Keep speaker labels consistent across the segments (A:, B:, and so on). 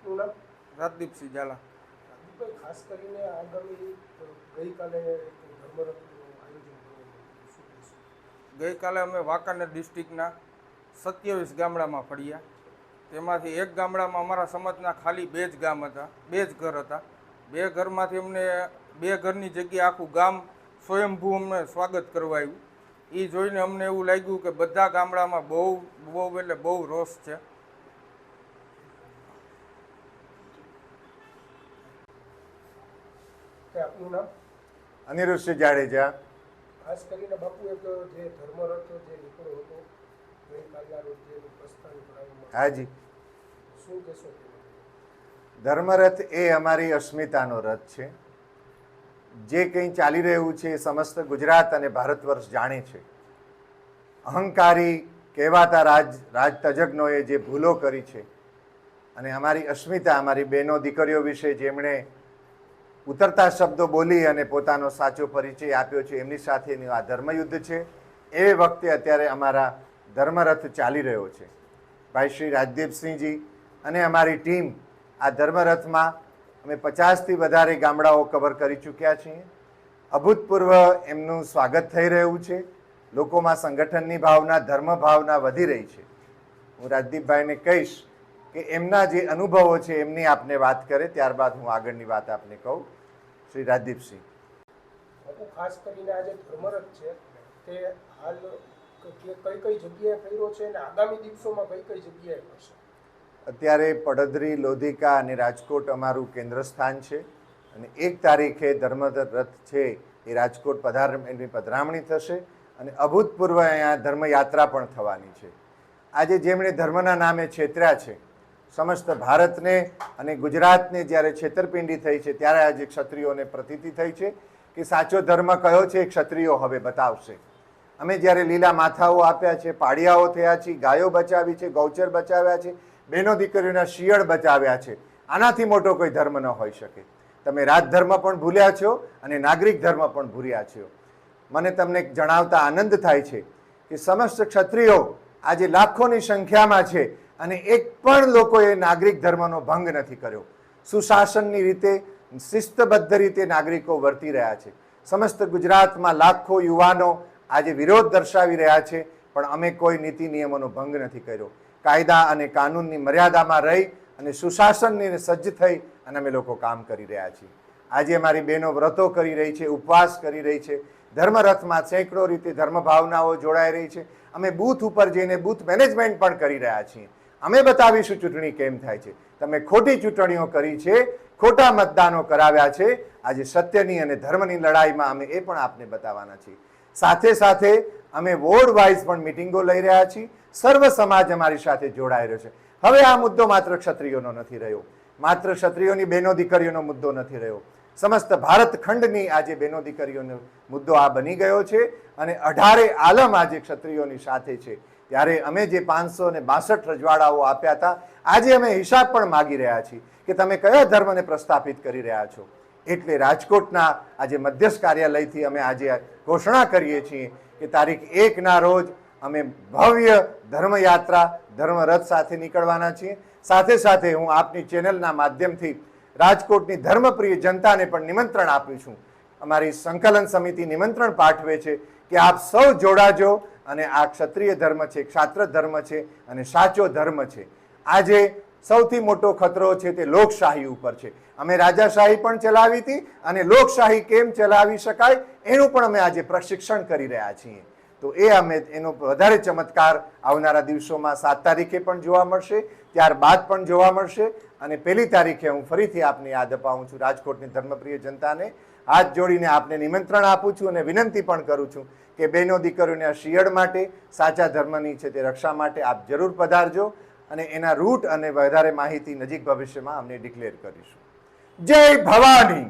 A: આપનું નામ?
B: રાજદીપસિંહ ઝાલા.
A: રાજદીપભાઈ, ખાસ કરીને આગામી ગઈકાલે ધર્મરથનું આયોજન કરવામાં શું કહેશો?
B: ગઈકાલે અમે વાંકાનેર ડિસ્ટ્રિક્ટના 27 ગામડામાં ફર્યા. તેમાંથી એક ગામડામાં અમારા સમાજના ખાલી 2 જ ગામ હતા, 2 જ ઘર હતા. 2 ઘરમાંથી અમને 2 ઘરની જગ્યાએ આખું ગામ સ્વયંભૂ અમને સ્વાગત કરવા આવ્યું. એ જોઈને અમને એવું લાગ્યું કે બધા ગામડામાં બહુ એટલે બહુ રોષ છે.
A: આપનું નામ?
C: અનિરુદ્ધસિંહ જાડેજા.
A: ખાસ કરીને બાપુ, એક જે ધર્મરથ જે નીકળ્યો હતો ગઈકાલના રોજ જે પ્રસ્થાન કરાવવામાં,
C: હાજી,
A: શું કહેશો?
C: ધર્મરથ એ અમારી અસ્મિતાનો રથ છે. જે કંઈ ચાલી રહ્યું છે એ સમસ્ત ગુજરાત અને ભારત વર્ષ જાણે છે. અહંકારી કહેવાતા રાજતજજ્ઞોએ જે ભૂલો કરી છે અને અમારી અસ્મિતા, અમારી બહેનો દીકરીઓ વિશે જેમણે ઉતરતા શબ્દો બોલી અને પોતાનો સાચો પરિચય આપ્યો છે, એમની સાથેનું આ ધર્મયુદ્ધ છે. એ વખતે અત્યારે અમારા ધર્મરથ ચાલી રહ્યો છે. ભાઈ શ્રી રાજદીપસિંહજી અને અમારી ટીમ આ ધર્મરથમાં અમે 50થી વધારે ગામડાઓ કવર કરી ચૂક્યા છીએ. અભૂતપૂર્વ એમનું સ્વાગત થઈ રહ્યું છે. લોકોમાં સંગઠનની ભાવના, ધર્મ ભાવના વધી રહી છે. હું રાજદીપભાઈને કહીશ કે એમના જે અનુભવો છે એમની આપને વાત કરે, ત્યારબાદ હું આગળની વાત આપને કહું. શ્રી રાજદીપસિંહ.
A: બાપુ, ખાસ કરીને આ જે ધર્મરથ છે તે હાલ કઈ જગ્યાએ કર્યો છે અને આગામી દિવસોમાં કઈ જગ્યાએ કરશે?
C: અત્યારે પડદરી, લોધિકા અને રાજકોટ અમારું કેન્દ્ર સ્થાન છે અને 1 તારીખે ધર્મરથ છે એ રાજકોટ એની પધરામણી થશે અને અભૂતપૂર્વ અહીંયા ધર્મયાત્રા પણ થવાની છે. આજે જેમણે ધર્મના નામે છેતર્યા છે, સમસ્ત ભારતને અને ગુજરાતને જ્યારે છેતરપિંડી થઈ છે, ત્યારે આજે ક્ષત્રિયોને પ્રતીતિ થઈ છે કે સાચો ધર્મ કયો છે એ ક્ષત્રિયો હવે બતાવશે. અમે જ્યારે લીલા માથાઓ આપ્યા છે, પાડિયાઓ થયા છે, ગાયો બચાવી છે, ગૌચર બચાવ્યા છે, બહેનો દીકરીઓના શિયળ બચાવ્યા છે, આનાથી મોટો કોઈ ધર્મ ન હોઈ શકે. તમે રાજધર્મ પણ ભૂલ્યા છો અને નાગરિક ધર્મ પણ ભૂલ્યા છો. મને તમને જણાવતા આનંદ થાય છે કે સમસ્ત ક્ષત્રિયો આજે લાખોની સંખ્યામાં છે અને એક પણ લોકોએ નાગરિક ધર્મનો ભંગ નથી કર્યો. સુશાસનની રીતે, શિસ્તબદ્ધ રીતે નાગરિકો વર્તી રહ્યા છે. સમસ્ત ગુજરાતમાં લાખો યુવાનો આજે વિરોધ દર્શાવી રહ્યા છે, પણ અમે કોઈ નીતિ નિયમોનો ભંગ નથી કર્યો. કાયદા અને કાનૂનની મર્યાદામાં રહી અને સુશાસનની સજ્જ થઈ અને અમે લોકો કામ કરી રહ્યા છીએ. આજે અમારી બહેનો વ્રતો કરી રહી છે, ઉપવાસ કરી રહી છે. ધર્મરથમાં સેંકડો રીતે ધર્મ ભાવનાઓ જોડાઈ રહી છે. અમે બૂથ ઉપર જઈને બૂથ મેનેજમેન્ટ પણ કરી રહ્યા છીએ. અમે બતાવીશું ચૂંટણી કેમ થાય છે. તમે ખોટી ચૂંટણીઓ કરી છે, ખોટા મતદાનો કરાવ્યા છે. આજે સત્યની અને ધર્મની લડાઈમાં અમે એ પણ આપને બતાવવાના છીએ. સાથે સાથે અમે વોર્ડ વાઇઝ પણ મિટિંગો લઈ રહ્યા છીએ. સર્વ સમાજ અમારી સાથે જોડાઈ રહ્યો છે. હવે આ મુદ્દો માત્ર ક્ષત્રિયોનો નથી રહ્યો, માત્ર ક્ષત્રિયોની બહેનો દીકરીઓનો મુદ્દો નથી રહ્યો. સમસ્ત ભારત ખંડની આજે બહેનો દીકરીઓનો મુદ્દો આ બની ગયો છે અને 18 આલમ આજે ક્ષત્રિયોની સાથે છે. ત્યારે અમે જે 562 રજવાડાઓ આપ્યા હતા, આજે અમે હિસાબ પણ માગી રહ્યા છીએ કે તમે કયા ધર્મને પ્રસ્થાપિત કરી રહ્યા છો. એટલે રાજકોટના આજે મધ્યસ્થ કાર્યાલયથી અમે આજે ઘોષણા કરીએ છીએ કે તારીખ 1ના રોજ અમે ભવ્ય ધર્મયાત્રા, ધર્મરથ સાથે નીકળવાના છીએ. સાથે સાથે હું આપની ચેનલના માધ્યમથી રાજકોટની ધર્મપ્રિય જનતાને પણ નિમંત્રણ આપું છું. અમારી સંકલન સમિતિ નિમંત્રણ પાઠવે છે કે આપ સૌ જોડાજો અને આ ક્ષત્રિય ધર્મ છે, ક્ષાત્ર ધર્મ છે અને સાચો ધર્મ છે. આજે સૌથી મોટો ખતરો છે તે લોકશાહી ઉપર છે. અમે રાજાશાહી પણ ચલાવી હતી અને લોકશાહી કેમ ચલાવી શકાય એનું પણ અમે આજે પ્રશિક્ષણ કરી રહ્યા છીએ. તો એ અમે એનો વધારે ચમત્કાર આવનારા દિવસોમાં 7 તારીખે પણ જોવા મળશે, ત્યારબાદ પણ જોવા મળશે અને 1લી તારીખે હું ફરીથી આપને યાદ અપાવું છું. રાજકોટની ધર્મપ્રિય જનતાને હાથ જોડીને આપને નિમંત્રણ આપું છું અને વિનંતી પણ કરું છું કે બહેનો દીકરીઓના શિયળ માટે, સાચા ધર્મની છે તે રક્ષા માટે આપ જરૂર પધારજો અને એના રૂટ અને વધારે માહિતી નજીક ભવિષ્યમાં અમને ડિક્લેર કરીશું. જય ભવાની,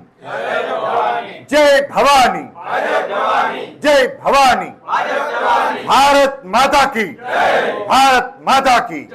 C: જય ભવાની, જય ભવાની. ભારત માતા કી, ભારત માતા કી.